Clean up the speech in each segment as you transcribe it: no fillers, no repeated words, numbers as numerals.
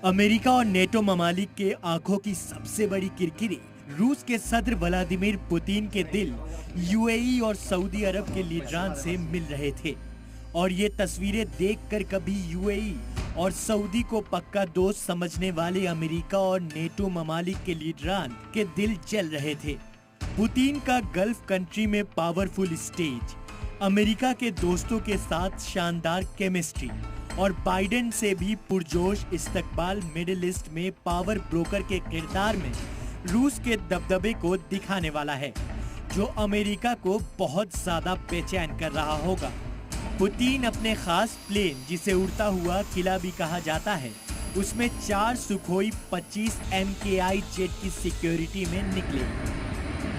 America और NATO ममालिक के आंखों की सबसे बड़ी किरकिरी रूस के सदर व्लादिमीर पुतिन के दिल यूएई और सऊदी अरब के लीडरान से मिल रहे थे और ये तस्वीरें देखकर कभी यूएई और सऊदी को पक्का दोस्त समझने वाले अमेरिका और नेटो ममालिक के लीडरान के दिल जल रहे थे। पुतिन का गल्फ कंट्री में पावरफुल स्टेज, अमेरिका के दोस्तों के साथ शानदार केमिस्ट्री और बाइडेन से भी पुरजोश इस्तकबाल मिडिल ईस्ट में पावर ब्रोकर के किरदार में रूस के दबदबे को दिखाने वाला है, जो अमेरिका को बहुत ज्यादा बेचैन कर रहा होगा। पुतिन अपने खास प्लेन, जिसे उड़ता हुआ किला भी कहा जाता है, उसमें 4 सुखोई 25 MKI जेट की सिक्योरिटी में निकले।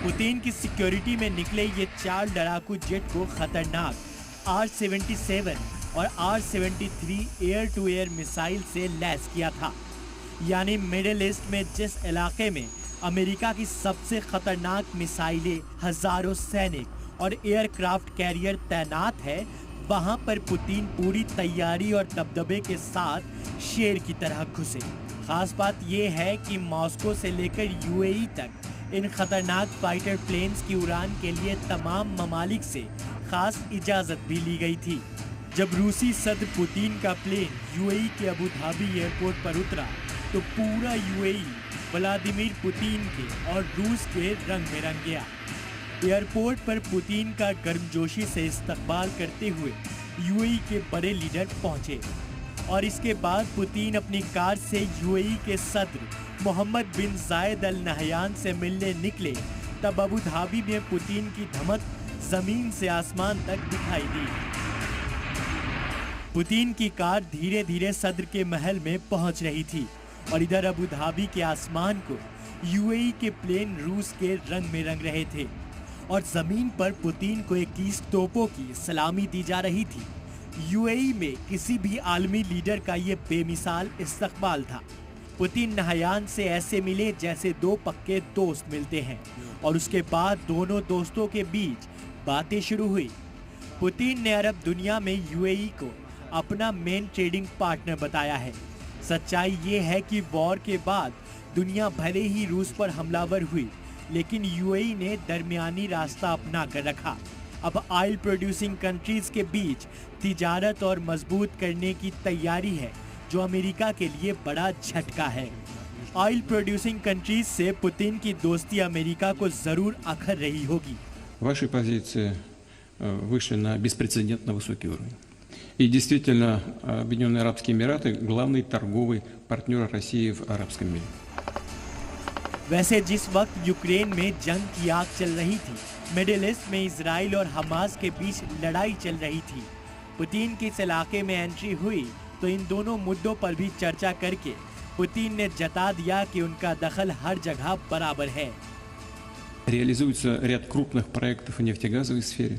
पुतिन की सिक्योरिटी में निकले ये 4 लड़ाकू जेट को खतरनाक R-77 और R-73 air to air missile से लैस किया था। यानी मिडिल ईस्ट में जिस इलाके में अमेरिका की सबसे खतरनाक मिसाइलें, हजारों सैनिक और एयरक्राफ्ट कैरियर तैनात है, वहां पर पुतिन पूरी तैयारी और दबदबे के साथ शेर की तरह घुसे। खास बात यह है कि मॉस्को से लेकर यूएई तक इन खतरनाक फाइटर प्लेन्स की उड़ान के लिए तमाम ममालिक से खास इजाजत भी ली गई थी। जब रूसी सदर पुतिन का प्लेन यूएई के अबू धाबी एयरपोर्ट पर उतरा तो पूरा यूएई व्लादिमीर पुतिन के और रूस के रंग में रंग गया। एयरपोर्ट पर पुतिन का गर्मजोशी से इस्तकबाल करते हुए यूएई के बड़े लीडर पहुंचे और इसके बाद पुतिन अपनी कार से यूएई के सदर मोहम्मद बिन जायद अल नहयान से मिलने निकले। तब अबू धाबी में पुतिन की धमक जमीन से आसमान तक दिखाई दी। पुतिन की कार धीरे धीरे सदर के महल में पहुंच रही थी और इधर अबू धाबी के आसमान को यूएई के प्लेन रूस के रंग में रंग रहे थे और जमीन पर पुतिन को 21 तोपों की सलामी दी जा रही थी। यूएई में किसी भी आलमी लीडर का ये बेमिसाल इस्तकबाल था। पुतिन नहयान से ऐसे मिले जैसे 2 पक्के दोस्त मिलते हैं और उसके बाद दोनों दोस्तों के बीच बातें शुरू हुई। पुतिन ने अरब दुनिया में यूएई को अपना मेन ट्रेडिंग पार्टनर बताया है। सच्चाई ये है कि वॉर के बाद दुनिया भले ही रूस पर हमलावर हुई, लेकिन यूएई ने दरमियानी रास्ता अपना कर रखा। अब ऑयल प्रोड्यूसिंग कंट्रीज के बीच तिजारत और मजबूत करने की तैयारी है, जो अमेरिका के लिए बड़ा झटका है। ऑयल प्रोड्यूसिंग कंट्रीज से पुतिन की दोस्ती अमेरिका को जरूर अखर रही होगी। Ваши позиции вышли на беспрецедентно высокий уровень. И действительно, Объединенные Арабские Эмираты – главный торговый партнер России в арабском мире. वैसे जिस वक्त यूक्रेन में जंग की आग चल रही थी, मिडिल ईस्ट में इजराइल और हमास के बीच लड़ाई चल रही थी, पुतिन के इस इलाके में एंट्री हुई तो इन दोनों मुद्दों पर भी चर्चा करके पुतिन ने जता दिया कि उनका दखल हर जगह बराबर है। Реализуется ряд крупных проектов в нефтегазовой сфере.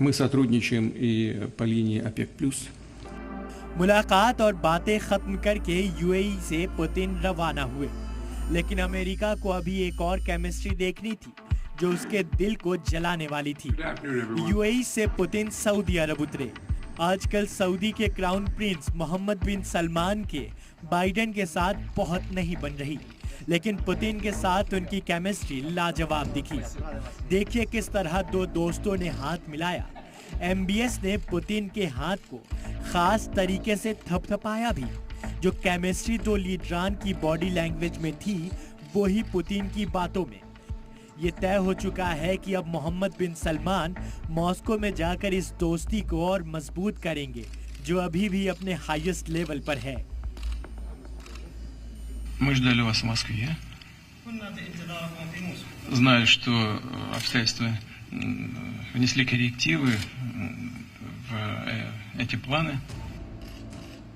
Мы сотрудничаем и по линии ОПЕК+. मुलाकात और बातें खत्म करके यूएई से पुतिन रवाना हुए, लेकिन अमेरिका को अभी एक और केमिस्ट्री देखनी थी जो उसके दिल को जलाने वाली थी। यूएई से पुतिन सऊदी अरब उतरे। आजकल सऊदी के क्राउन प्रिंस मोहम्मद बिन सलमान के बाइडेन के साथ बहुत नहीं बन रही, लेकिन पुतिन के साथ उनकी केमिस्ट्री लाजवाब दिखी। देखिए किस तरह 2 दोस्तों ने हाथ मिलाया। एमबीएस ने पुतिन के हाथ को खास तरीके से थपथपाया भी। जो केमिस्ट्री 2 लीडरान की बॉडी लैंग्वेज में थी, वो ही पुतिन की बातों में। ये तय हो चुका है कि अब मोहम्मद बिन सलमान मॉस्को में जाकर इस दोस्ती को और मजबूत करेंगे, जो अभी भी अपने हाईएस्ट लेवल पर है। Мы ждали вас в Москве. Знаю, что обстоятельства внесли коррективы в эти планы.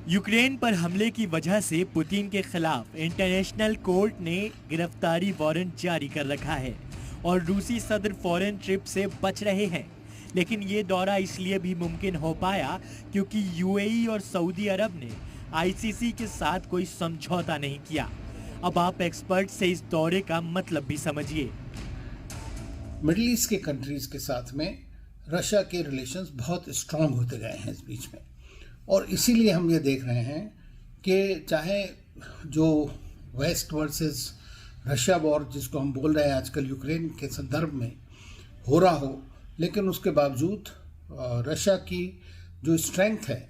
यूक्रेन पर हमले की वजह से पुतिन के खिलाफ इंटरनेशनल कोर्ट ने गिरफ्तारी वारंट जारी कर रखा है और रूसी सदर फॉरेन ट्रिप से बच रहे हैं। लेकिन ये दौरा इसलिए भी मुमकिन हो पाया क्योंकि यूएई और सऊदी अरब ने आईसीसी के साथ कोई समझौता नहीं किया। अब आप एक्सपर्ट से इस दौरे का मतलब भी समझिए। मिडिल ईस्ट के कंट्रीज के साथ में रशिया के रिलेशंस बहुत स्ट्रांग होते गए हैं इस बीच में। और इसीलिए हम ये देख रहे हैं कि चाहे जो वेस्ट वर्सेस रशिया वॉर जिसको हम बोल रहे हैं आजकल यूक्रेन के संदर्भ में हो रहा हो, लेकिन उसके बावजूद रशिया की जो स्ट्रेंथ है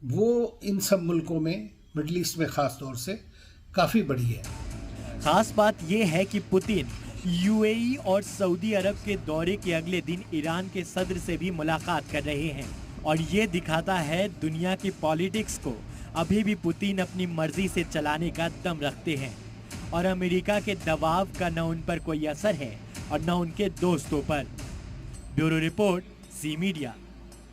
वो इन सब मुल्कों में, मिडल ईस्ट में ख़ास तौर से काफ़ी बड़ी है। खास बात यह है कि पुतिन यूएई और सऊदी अरब के दौरे के अगले दिन ईरान के सदर से भी मुलाकात कर रहे हैं और ये दिखाता है दुनिया की पॉलिटिक्स को अभी भी पुतिन अपनी मर्जी से चलाने का दम रखते हैं और अमेरिका के दबाव का न उन पर कोई असर है और न उनके दोस्तों पर। Bureau report, C media.